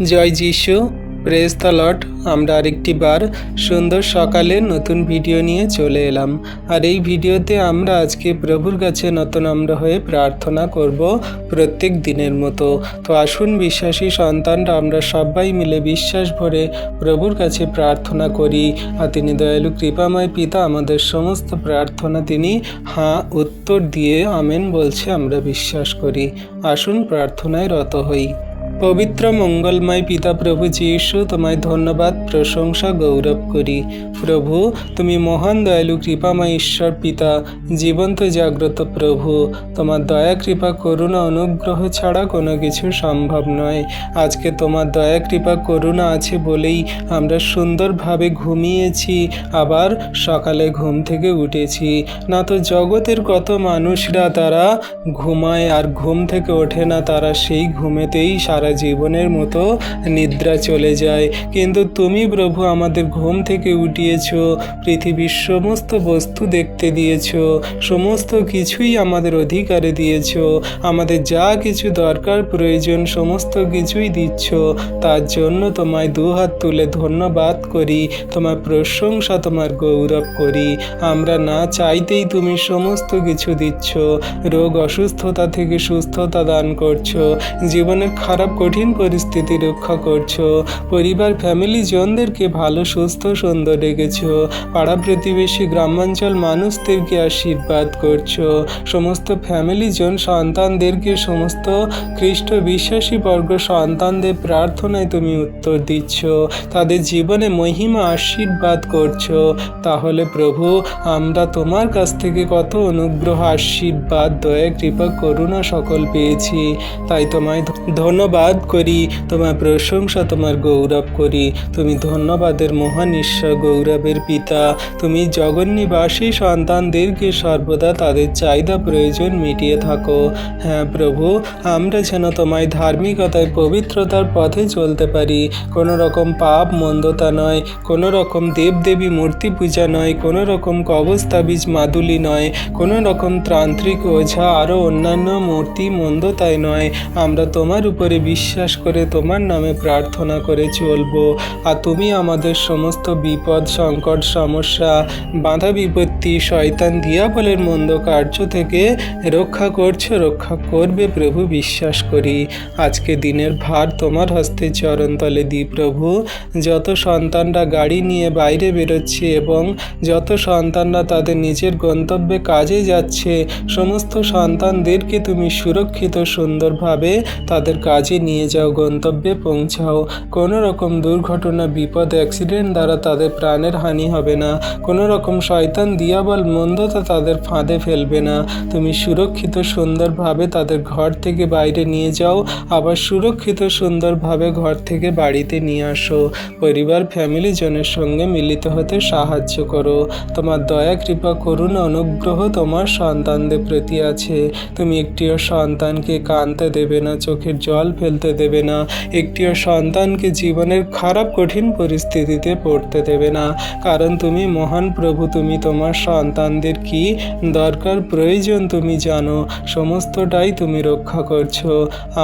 জয় যিশু, praise the Lord. আমরা আরেকটি বার সুন্দর সকালে নতুন ভিডিও নিয়ে চলে এলাম। আর এই ভিডিওতে আমরা আজকে প্রভুর কাছে নতনম্র হয়ে প্রার্থনা করব প্রত্যেক দিনের মতো। তো আসুন বিশ্বাসী সন্তানরা আমরা সবাই মিলে বিশ্বাস ভরে প্রভুর কাছে প্রার্থনা করি। আর তিনি দয়ালু কৃপাময় পিতা, আমাদের সমস্ত প্রার্থনা তিনি উত্তর দিয়ে আমেন বলছে আমরা বিশ্বাস করি। আসুন প্রার্থনায় রত হই। পবিত্র মঙ্গলময় পিতা প্রভু যীশু, তোমায় ধন্যবাদ, প্রশংসা, গৌরব করি। প্রভু, তুমি মহান দয়ালু কৃপাময় ঈশ্বর পিতা, জীবন্ত জাগ্রত প্রভু। তোমার দয়া কৃপা করুণা অনুগ্রহ ছাড়া কোনো কিছু সম্ভব নয়। আজকে তোমার দয়া কৃপা করুণা আছে বলেই আমরা সুন্দরভাবে ঘুমিয়েছি, আবার সকালে ঘুম থেকে উঠেছি। না তো জগতের কত মানুষরা তারা ঘুমায় আর ঘুম থেকে ওঠে না, তারা সেই ঘুমেতেই সারা জীবনের মতো নিদ্রা চলে যায়। কিন্তু তুমি প্রভু আমাদের ঘুম থেকে উঠিয়েছ, পৃথিবীর সমস্ত বস্তু দেখতে দিয়েছ, সমস্ত কিছুই আমাদের অধিকারে দিয়েছ, আমাদের যা কিছু দরকার প্রয়োজন সমস্ত কিছুই দিচ্ছ। তার জন্য তোমায় দুহাত তুলে ধন্যবাদ করি, তোমার প্রশংসা, তোমার গৌরব করি। আমরা না চাইতেই তুমি সমস্ত কিছু দিচ্ছ, রোগ অসুস্থতা থেকে সুস্থতা দান করছো, জীবনের খারাপ কঠিন পরিস্থিতি রক্ষা করছো, পরিবার ফ্যামিলি জনদেরকে ভালো সুস্থ সুন্দর রেখেছো, পাড়া প্রতিবেশী গ্রামাঞ্চল মানুষদেরকে আশীর্বাদ করছো, সমস্ত ফ্যামিলি জন সন্তানদেরকে, সমস্ত খ্রিস্ট বিশ্বাসী বর্গ সন্তানদের প্রার্থনায় তুমি উত্তর দিচ্ছ, তাদের জীবনে মহিমা আশীর্বাদ করছো। তাহলে প্রভু, আমরা তোমার কাছ থেকে কত অনুগ্রহ, আশীর্বাদ, দয়া, কৃপা, করুণা সকল পেয়েছি। তাই তোমায় ধন্যবাদ করি, তোমার প্রশংসা, তোমার গৌরব করি। তুমি ধন্যবাদের মহান ঈশ্বর, গৌরবের পিতা। তুমি জগন্নিবাসী সন্তানদেরকে সর্বদা তাদের চাহিদা প্রয়োজন মিটিয়ে থাকো। হ্যাঁ প্রভু, আমরা যেন তোমায় ধার্মিকতায় পবিত্রতার পথে চলতে পারি। কোনো রকম পাপ মন্দতা নয়, কোনো রকম দেবদেবী মূর্তি পূজা নয়, কোনো রকম কবস্তাবিজ মাদুলি নয়, কোনো রকম তান্ত্রিক ওঝা আরও অন্যান্য মূর্তি মন্দতায় নয়। আমরা তোমার উপরে বিশ্বাস করে তোমার নামে প্রার্থনা করে চলবো। আর তুমি আমাদের সমস্ত বিপদ, সংকট, সমস্যা, বাধা বিপত্তি, শয়তান দিয়াবলের মন্দ কার্য থেকে রক্ষা করছো, রক্ষা করবে প্রভু, বিশ্বাস করি। আজকে দিনের ভার তোমার হস্তে চরণতলে দিই প্রভু। যত সন্তানরা গাড়ি নিয়ে বাইরে বেরোচ্ছে এবং যত সন্তানরা তাদের নিজের গন্তব্যে কাজে যাচ্ছে, সমস্ত সন্তানদেরকে তুমি সুরক্ষিত সুন্দরভাবে তাদের কাজে নিয়ে যাও, গন্তব্যে পৌঁছাও। কোনো রকম দুর্ঘটনা, বিপদ, অ্যাক্সিডেন্ট দ্বারা তাদের প্রাণের হানি হবে না। কোনো রকম শয়তান দিয়াবল মন্দতা তাদের ফাঁদে ফেলবে না। তুমি সুরক্ষিত সুন্দরভাবে তাদের ঘর থেকে বাইরে নিয়ে যাও, আবার সুরক্ষিত সুন্দরভাবে ঘর থেকে বাড়িতে নিয়ে আসো। পরিবার ফ্যামিলি জনের সঙ্গে মিলিত হতে সাহায্য করো। তোমার দয়া কৃপা করুণা অনুগ্রহ তোমার সন্তানদের প্রতি আছে। তুমি একটিও সন্তানকে কাঁদতে দেবে না, চোখের জল ফেলতে দেবে না, একটিও সন্তানকে জীবনের খারাপ কঠিন পরিস্থিতিতে পড়তে দেবে না। কারণ তুমি মহান প্রভু, তুমি তোমার সন্তানদের কি দরকার প্রয়োজন তুমি জানো, সমস্তটাই তুমি রক্ষা করছো।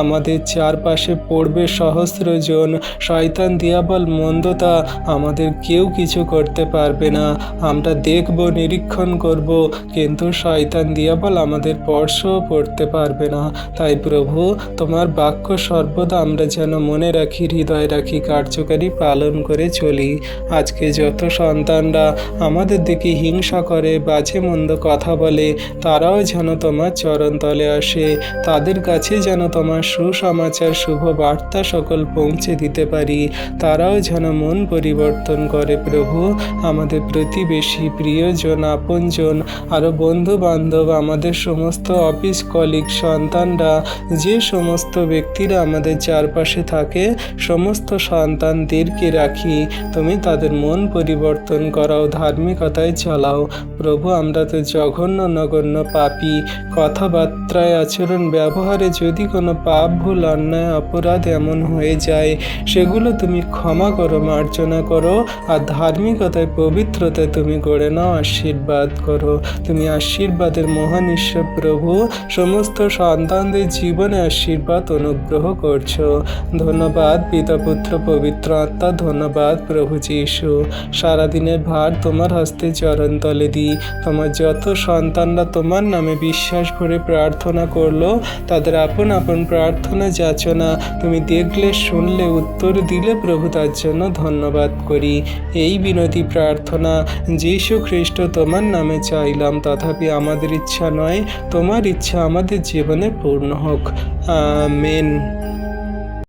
আমাদের চারপাশে পড়বে সহস্র জন, শয়তান দিয়াবল মন্দতা আমাদের কেউ কিছু করতে পারবে না। আমরা দেখব, নিরীক্ষণ করব, কিন্তু শয়তান দিয়াবল আমাদের স্পর্শও করতে পারবে না। তাই প্রভু, তোমার বাক্য সর্বদা আমরা যেন মনে রাখি, হৃদয় রাখি, কার্যকারী পালন করে চলি। আজকে যত সন্তানরা আমাদের দিকে হিংসা করে, বাজে মন্দ কথা বলে, তারাও যেন তোমার চরণতলে আসে। তাদের কাছে যেন তোমার সুসমাচার, শুভ বার্তা সকল পৌঁছে দিতে পারি। তারাও যেন মন পরিবর্তন করে প্রভু। আমাদের প্রতিবেশী, প্রিয়জন, আপনজন, আরও বন্ধু বান্ধব, আমাদের সমস্ত অফিস কলিগ, সন্তানরা, যে সমস্ত ব্যক্তিরা আমাদের চারপাশে থাকে, সমস্ত সন্তানদেরকে রাখি। তুমি তাদের মন পরিবর্তন করাও, ধার্মিকতায় চালাও প্রভু। আমরা তো জঘন্য নগণ্য পাপী, কথাবার্তায়, আচরণ, ব্যবহারে যদি কোনো পাপ, ভুল, অন্যায়, অপরাধ এমন হয়ে যায়, সেগুলো তুমি ক্ষমা করো, মার্জনা করো, আর ধার্মিকতায় পবিত্রতায় তুমি গড়ে নাও, আশীর্বাদ করো। তুমি আশীর্বাদের মহান ঈশ্বর প্রভু, সমস্ত সন্তানদের জীবনে আশীর্বাদ অনুগ্রহ করছো। ধন্যবাদ পিতা পুত্র পবিত্র আত্মা, ধন্যবাদ প্রভু যীশু। সারাদিনের ভার তোমার হস্তে চরণ তলে দিই। তোমার যত সন্তানরা তোমার নামে বিশ্বাস ভরে প্রার্থনা করলো, তাদের আপন আপন প্রার্থনা যাচনা তুমি দেখলে, শুনলে, উত্তর দিলে প্রভু, তার জন্য ধন্যবাদ করি। এই বিনতি প্রার্থনা যীশু খ্রিস্ট তোমার নামে চাইলাম, তথাপি আমাদের ইচ্ছা নয়, তোমার ইচ্ছা আমাদের জীবনে পূর্ণ হোক। আমেন।